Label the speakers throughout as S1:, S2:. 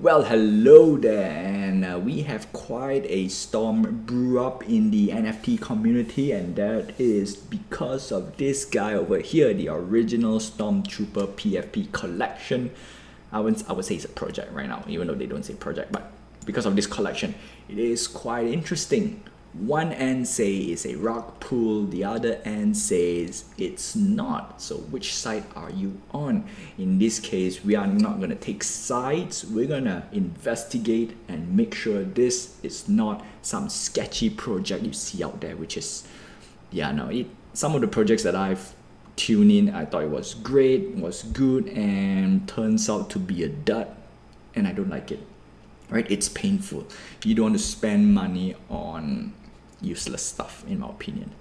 S1: Well, hello there, and we have quite a storm brew up in the NFT community, and that is because of this guy over here, the original Stormtrooper PFP collection. I would say it's a project right now, even though they don't say project, but because of this collection, it is quite interesting. One end says a rock pool, the other end says it's not. So which side are you on? In this case, we are not going to take sides. We're going to investigate and make sure this is not some sketchy project you see out there, which is, some of the projects that I've tuned in, I thought it was great, was good, and turns out to be a dud, and I don't like it. Right? It's painful. You don't want to spend money on useless stuff, in my opinion.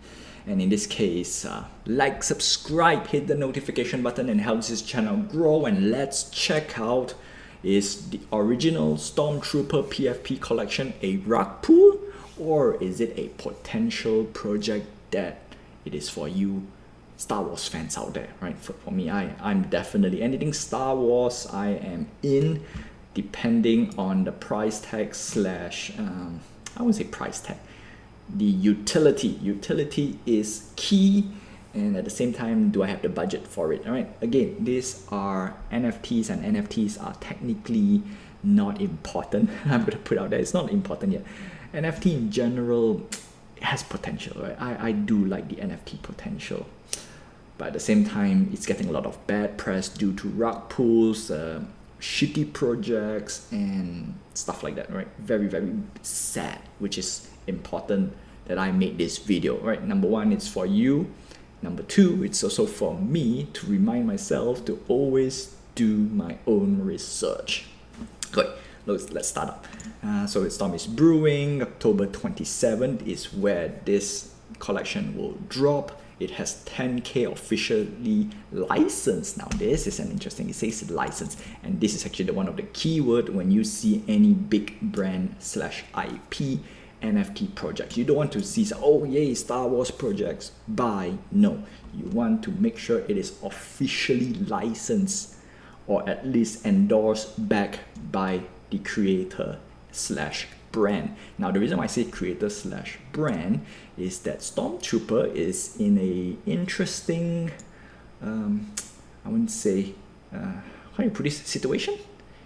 S1: And in this case, like, subscribe, hit the notification button, and helps this channel grow. And let's check out, is the original Stormtrooper PFP collection a rug pull, or is it a potential project that it is for you Star Wars fans out there, right? For me, I'm definitely anything Star Wars I am in, depending on the price tag slash, I wouldn't say price tag, the utility is key, and at the same time, do I have the budget for it? All right, again, these are NFTs, and NFTs are technically not important. I'm going to put out there, it's not important yet. NFT in general has potential, right? I do like the NFT potential, but at the same time, it's getting a lot of bad press due to rug pulls, shitty projects, and stuff like that, right? Very, very sad, which is important that I made this video, right? Number one, it's for you. Number two, it's also for me to remind myself to always do my own research. Good, let's start up. So Storm is brewing. October 27th is where this collection will drop. It has 10K officially licensed. Now this is an interesting, it says license, and this is actually one of the keyword when you see any big brand slash IP NFT projects. You don't want to see, oh yay, Star Wars projects, buy. No, you want to make sure it is officially licensed, or at least endorsed back by the creator slash brand. Now the reason why I say creator slash brand is that Stormtrooper is in a interesting, I wouldn't say, how do you put this situation?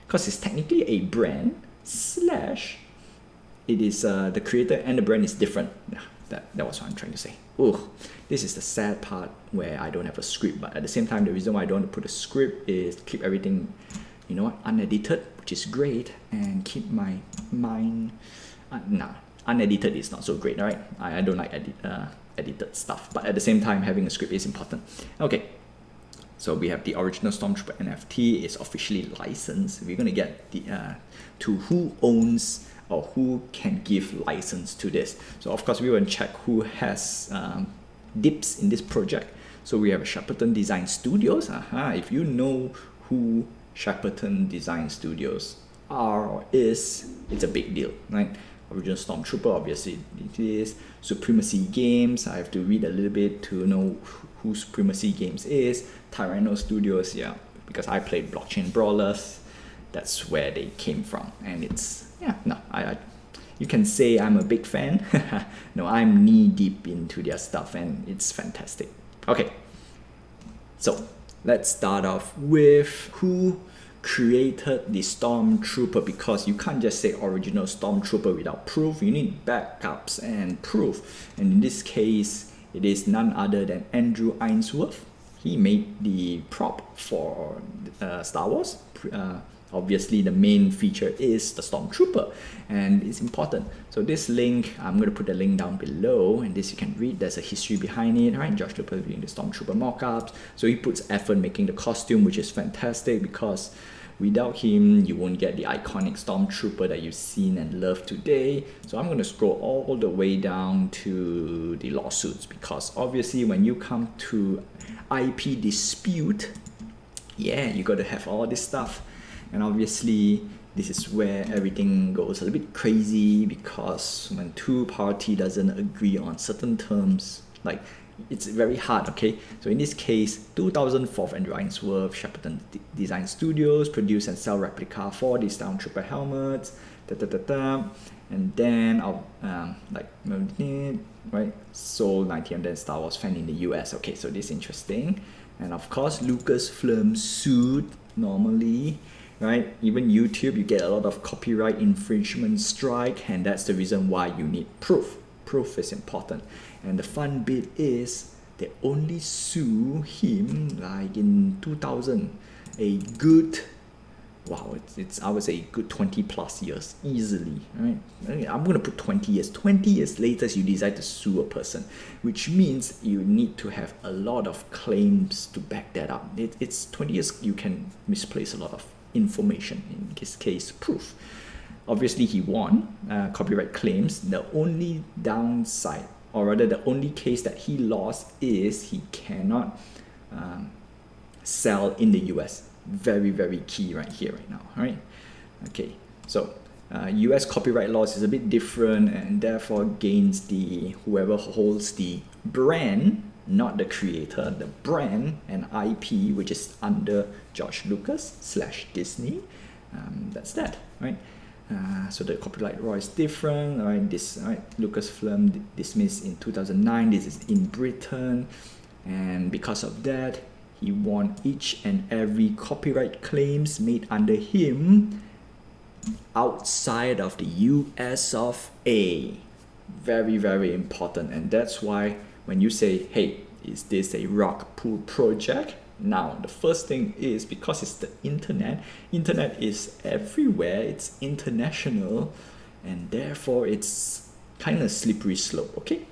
S1: Because it's technically a brand slash it is the creator and the brand is different. That was what I'm trying to say. Oh, this is the sad part where I don't have a script, but at the same time, the reason why I don't want to put a script is to keep everything, unedited, which is great, and keep my mind. Unedited is not so great, right? I don't like edited stuff, but at the same time, having a script is important. Okay, so we have the original Stormtrooper NFT is officially licensed. We're gonna get the to who owns or who can give license to this. So of course we will check who has dips in this project. So we have Shepperton Design Studios. If you know who Shepperton Design Studios are or is, it's a big deal, right? Original Stormtrooper, obviously it is. Supremacy Games, I have to read a little bit to know who Supremacy Games is. Tyranno Studios, yeah, because I played Blockchain Brawlers, that's where they came from, and it's, you can say I'm a big fan. No, I'm knee deep into their stuff, and it's fantastic. Okay, so let's start off with who created the Stormtrooper, because you can't just say original Stormtrooper without proof. You need backups and proof, and in this case it is none other than Andrew Ainsworth. He made the prop for Star Wars. Obviously the main feature is the Stormtrooper, and it's important. So this link, I'm going to put the link down below, and this you can read. There's a history behind it, right? Josh Lucas doing the Stormtrooper mockups. So he puts effort making the costume, which is fantastic, because without him you won't get the iconic Stormtrooper that you've seen and loved today. So I'm going to scroll all the way down to the lawsuits, because obviously when you come to IP dispute, you got to have all this stuff. And obviously this is where everything goes a little bit crazy, because when two parties doesn't agree on certain terms, like it's very hard, okay? So in this case, 2004 and Rinesworth, Shepperton Design Studios produce and sell replica for the Stormtrooper helmets, and then right, sold 90 and then Star Wars fan in the US. Okay, so this is interesting. And of course, Lucasfilm sued normally, right? Even YouTube, you get a lot of copyright infringement strike, and that's the reason why you need proof. Proof is important. And the fun bit is they only sue him like in 2000, a good, wow, it's I would say a good 20 plus years easily, right? I'm gonna put 20 years. 20 years later, you decide to sue a person, which means you need to have a lot of claims to back that up. It's 20 years, you can misplace a lot of information, in this case, proof. Obviously, he won copyright claims. The only downside, or rather the only case that he lost, is he cannot sell in the US. Very, very key right here, right now, right? Okay, so US copyright laws is a bit different, and therefore against the whoever holds the brand, not the creator, the brand and IP, which is under George Lucas / Disney. That's that, right? So the copyright law is different, right? This, right? Lucasfilm dismissed in 2009. This is in Britain, and because of that, he won each and every copyright claims made under him outside of the US of A. Very, very important, and that's why when you say, hey, is this a rock pool project? Now, the first thing is, because it's the internet is everywhere, it's international, and therefore it's kind of slippery slope, okay?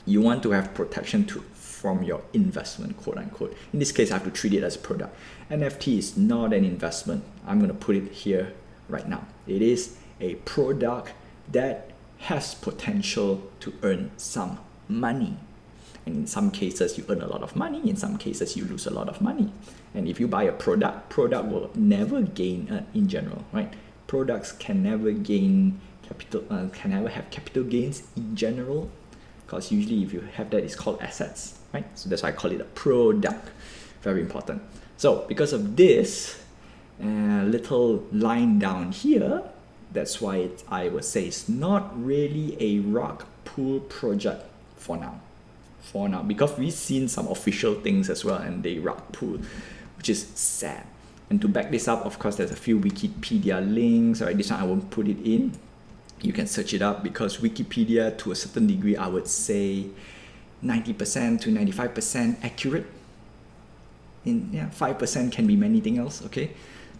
S1: You want to have protection from your investment, quote unquote. In this case, I have to treat it as a product. NFT is not an investment. I'm going to put it here right now. It is a product that has potential to earn some money. And in some cases, you earn a lot of money. In some cases, you lose a lot of money. And if you buy a product will never gain in general, right? Products can never gain capital, can never have capital gains in general, because usually if you have that, it's called assets, right? So that's why I call it a product. Very important. So because of this little line down here, that's why I would say it's not really a rock pool project for now. Because we've seen some official things as well, and they rug pull, which is sad. And to back this up, of course, there's a few Wikipedia links. Right, this one I won't put it in. You can search it up, because Wikipedia, to a certain degree, I would say 90% to 95% accurate. 5% can be anything else. Okay,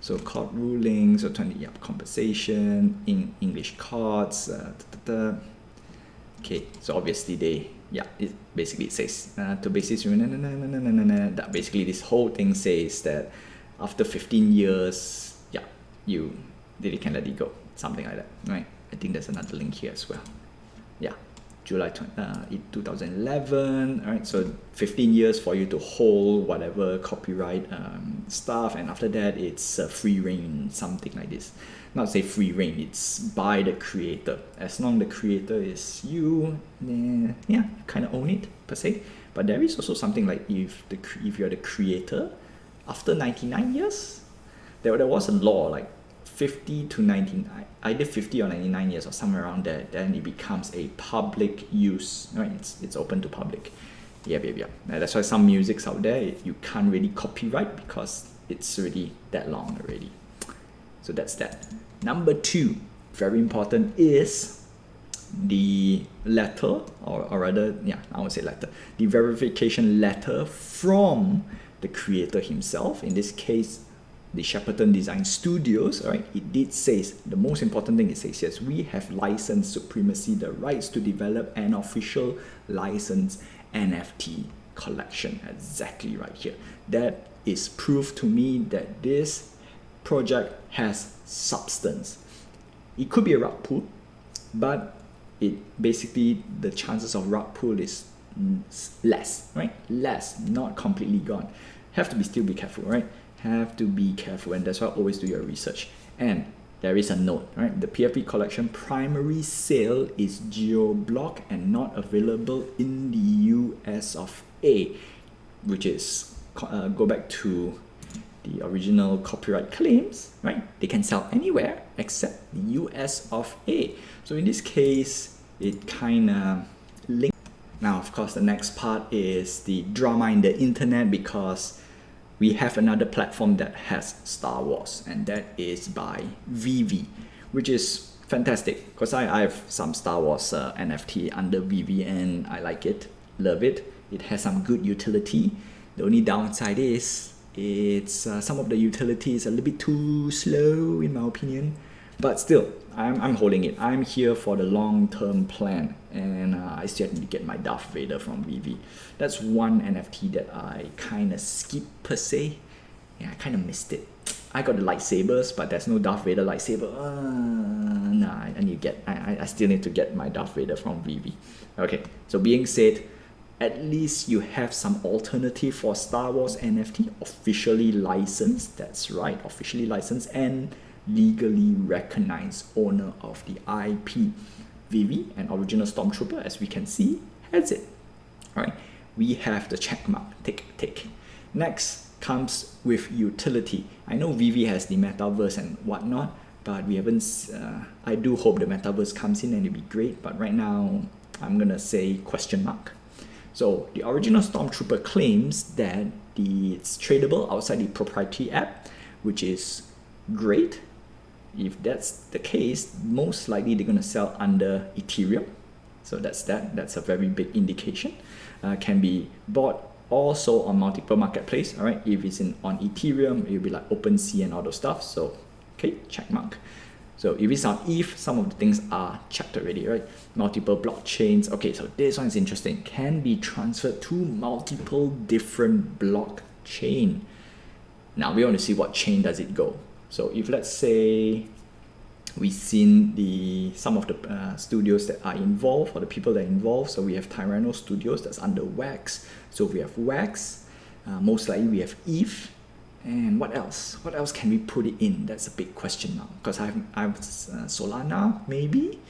S1: so court rulings, or 20 compensation in English courts. Okay, so obviously it basically says to basis that basically this whole thing says that after 15 years, you really can let it go, something like that, right? I think there's another link here as well. July 2011. All right, so 15 years for you to hold whatever copyright stuff, and after that it's free reign, something like this. Not say free reign, it's by the creator. As long as the creator is you, then you kind of own it per se. But there is also something like if you're the creator, after 99 years, there was a law like 50 to 99, either 50 or 99 years or somewhere around there, then it becomes a public use, right? It's open to public. That's why some musics out there, you can't really copyright because it's already that long already. So that's that. Number 2, very important, is the letter, or rather, I would say letter, the verification letter from the creator himself. In this case, the Shepperton Design Studios, all right, it did says, the most important thing it says, yes, we have license supremacy, the rights to develop an official licensed NFT collection. Exactly right here. That is proof to me that this project has substance. It could be a rug pull, but it basically, the chances of rug pull is less, right? Less, not completely gone. Have to still be careful, right? Have to be careful, and that's why always do your research. And there is a note, right? The PFP collection primary sale is geo-blocked and not available in the US of A, which is, go back to the original copyright claims, right? They can sell anywhere except the US of A. So in this case, it kind of links. Now, of course, the next part is the drama in the internet, because we have another platform that has Star Wars, and that is by VV, which is fantastic because I have some Star Wars NFT under VV and I like it, love it. It has some good utility. The only downside is it's some of the utility is a little bit too slow in my opinion, but still I'm holding it. I'm here for the long-term plan, and I still need to get my Darth Vader from VV. That's one NFT that I kind of skipped per se. Yeah, I kind of missed it. I got the lightsabers, but there's no Darth Vader lightsaber. Nah, I need to get. I still need to get my Darth Vader from VV. Okay, so being said, at least you have some alternative for Star Wars NFT, officially licensed. That's right, officially licensed and legally recognized owner of the IP. VV, an original Stormtrooper, as we can see, has it. All right, we have the check mark, tick. Next comes with utility. I know VV has the metaverse and whatnot, but we haven't. I do hope the metaverse comes in and it'll be great. But right now, I'm gonna say question mark. So the original Stormtrooper claims that it's tradable outside the proprietary app, which is great. If that's the case, most likely they're going to sell under Ethereum. So that's a very big indication. Can be bought also on multiple marketplace. All right, if it's on Ethereum, it'll be like OpenSea and all those stuff. So okay, check mark. So if it's on ETH, some of the things are checked already, right? Multiple blockchains. Okay, so this one is interesting. Can be transferred to multiple different blockchain. Now we want to see what chain does it go. So if let's say we've seen some of the studios that are involved, or the people that are involved. So we have Tyranno Studios that's under Wax. So we have Wax. Most likely we have ETH. And what else? What else can we put it in? That's a big question now. Because I have Solana, maybe?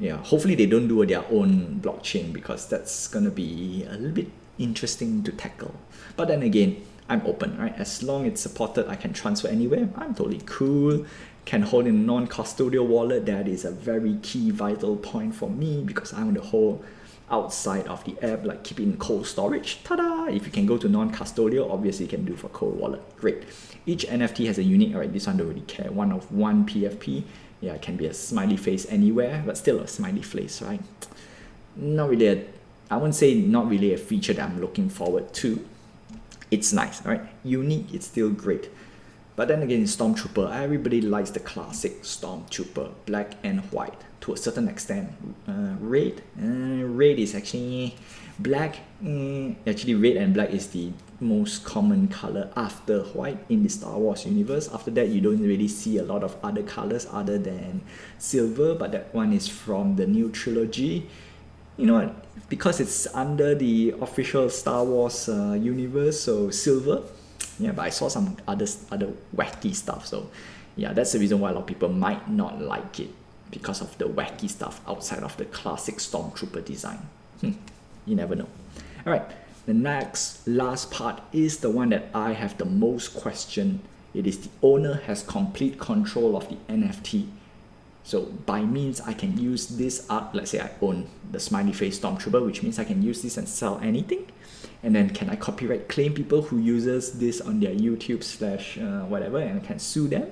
S1: Yeah, hopefully they don't do their own blockchain, because that's going to be a little bit interesting to tackle. But then again, I'm open, right? As long as it's supported, I can transfer anywhere. I'm totally cool. Can hold in a non-custodial wallet. That is a very key, vital point for me, because I want to hold outside of the app, like keep it in cold storage. Ta-da! If you can go to non-custodial, obviously you can do for cold wallet. Great. Each NFT has a unique, alright, this one don't really care. One of one PFP. Yeah, it can be a smiley face anywhere, but still a smiley face, right? Not really I wouldn't say not really a feature that I'm looking forward to. It's nice, right? Unique, it's still great. But then again, in Stormtrooper, everybody likes the classic Stormtrooper, black and white to a certain extent. Red is actually black. Actually, red and black is the most common color after white in the Star Wars universe. After that, you don't really see a lot of other colors other than silver, but that one is from the new trilogy. You know what? Because it's under the official Star Wars universe, so silver. Yeah, but I saw some other wacky stuff. So yeah, that's the reason why a lot of people might not like it, because of the wacky stuff outside of the classic Stormtrooper design. You never know. All right, the last part is the one that I have the most question. It is the owner has complete control of the NFT. So by means I can use this art. Let's say I own the smiley face Stormtrooper, which means I can use this and sell anything. And then can I copyright claim people who uses this on their YouTube / whatever, and I can sue them?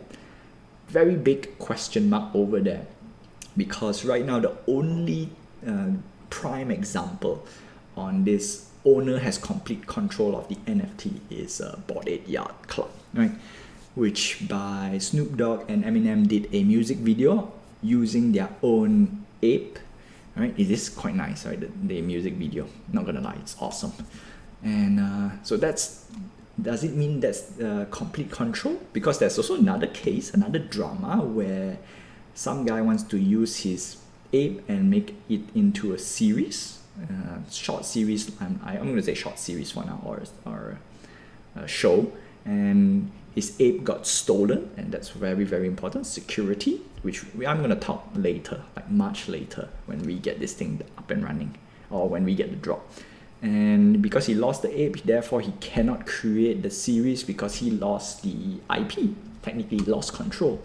S1: Very big question mark over there, because right now the only prime example on this owner has complete control of the NFT is Bored Ape Yacht Club, right? Which by Snoop Dogg and Eminem did a music video using their own ape, right? It is quite nice, right? The music video, not gonna lie, it's awesome. And so does it mean that's complete control? Because there's also another case, another drama where some guy wants to use his ape and make it into a series, short series. I'm going to say short series for now, or a show. And his ape got stolen, and that's very, very important. Security, which I'm going to talk later, like much later, when we get this thing up and running, or when we get the drop. And because he lost the ape, therefore he cannot create the series because he lost the IP, technically lost control.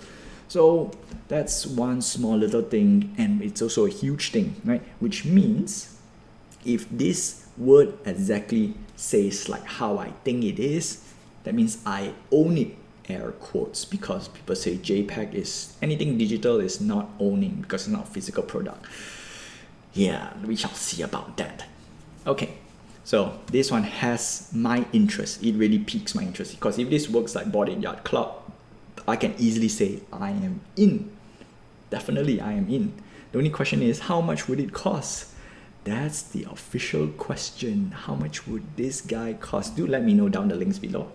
S1: So that's one small little thing, and it's also a huge thing, right? Which means if this word exactly says like how I think it is, that means I own it, air quotes, because people say JPEG is anything digital is not owning because it's not a physical product. Yeah, we shall see about that. Okay, so this one has my interest. It really piques my interest because if this works like Bored Ape Yacht Club, I can easily say I am in. Definitely I am in. The only question is, how much would it cost? That's the official question. How much would this guy cost? Do let me know down the links below.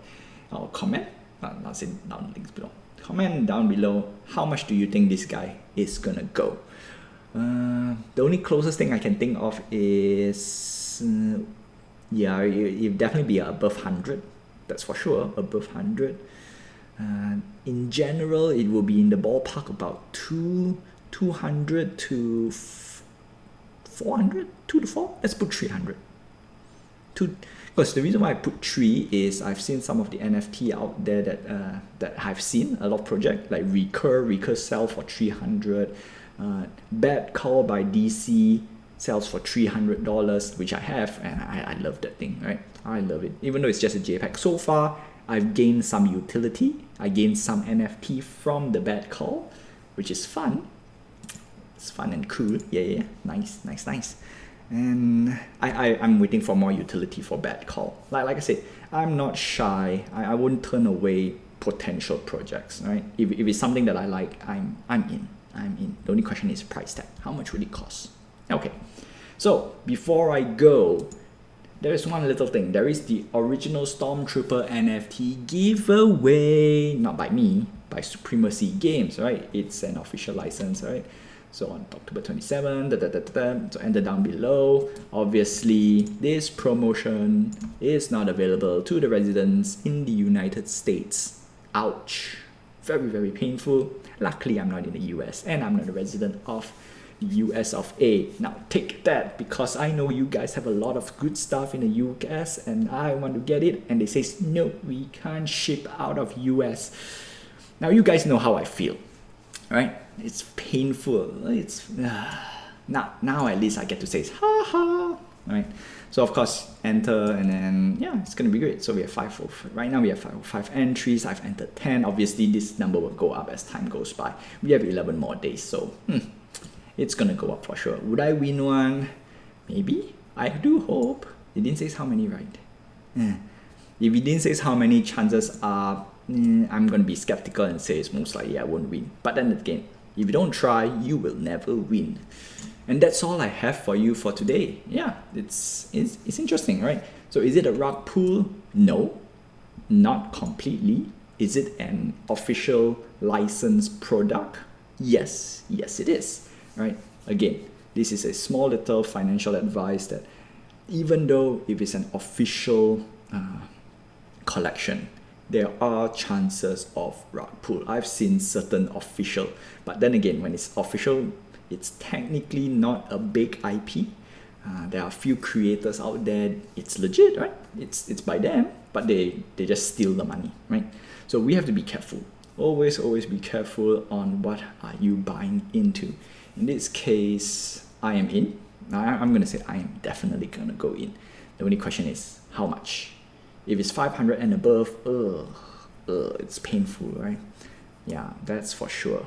S1: Or comment, not say down the links below. Comment down below, how much do you think this guy is gonna go? The only closest thing I can think of is, yeah, it'll definitely be above 100. That's for sure, above 100. In general, it will be in the ballpark about 200 to 400, 2 to 4. Let's put 300. Because the reason why I put 3 is I've seen some of the NFT out there that I've seen a lot of projects like Recur sell for 300. Bad Call by DC sells for $300, which I have, and I love that thing, right? I love it, even though it's just a JPEG. So far, I've gained some utility. I gained some NFT from the Bad Call, which is fun. It's fun and cool. Yeah. Nice. And I'm waiting for more utility for Bad Call. Like I said, I'm not shy. I won't turn away potential projects, right? If it's something that I like, I'm in. The only question is price tag. How much will it cost? Okay. So before I go, there is one little thing. There is the original Stormtropper NFT giveaway, not by me, by Supremacy Games, right? It's an official license, right? So on October 27, so enter down below. Obviously, this promotion is not available to the residents in the United States. Ouch. Very, very painful. Luckily, I'm not in the US and I'm not a resident of the US of A. Now take that, because I know you guys have a lot of good stuff in the US and I want to get it, and they say no, we can't ship out of US. Now you guys know how I feel, right? It's painful. It's now at least I get to say ha ha, right? So of course enter, and then yeah, it's gonna be great. So we have 505 right now. We have 505 entries. I've entered 10. Obviously this number will go up as time goes by. We have 11 more days, so it's gonna go up for sure. Would I win one? Maybe. I do hope. It didn't say how many, right? If it didn't say how many, chances are I'm gonna be skeptical and say it's most likely I won't win. But then again, if you don't try, you will never win. And that's all I have for you for today. Yeah, it's interesting, right? So is it a rug pull? No, not completely. Is it an official licensed product? Yes, it is, right? Again, this is a small little financial advice that even though if it's an official collection, there are chances of rug pull. I've seen certain official, but then again, when it's official, it's technically not a big IP. There are a few creators out there, it's legit, right? It's by them, but they just steal the money, right? So we have to be careful. Always be careful on what are you buying into. In this case, I am in. Now I'm gonna say I am definitely gonna go in. The only question is how much. If it's 500 and above, it's painful, right? Yeah, that's for sure.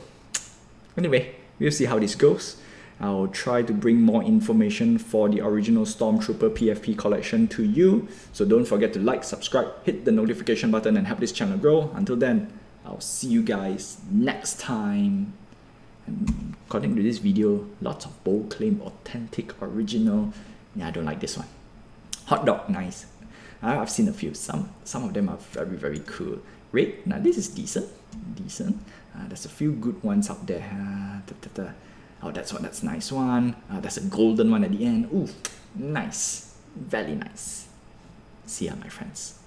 S1: Anyway, we'll see how this goes. I'll try to bring more information for the original Stormtrooper PFP collection to you. So don't forget to like, subscribe, hit the notification button and help this channel grow. Until then, I'll see you guys next time. And according to this video, lots of bold claim, authentic, original. Yeah, I don't like this one. Hot dog, nice. I've seen a few. Some of them are very, very cool. Red, now this is decent. There's a few good ones out there. Oh, that's nice one. There's a golden one at the end. Ooh, nice. Very nice. See ya, my friends.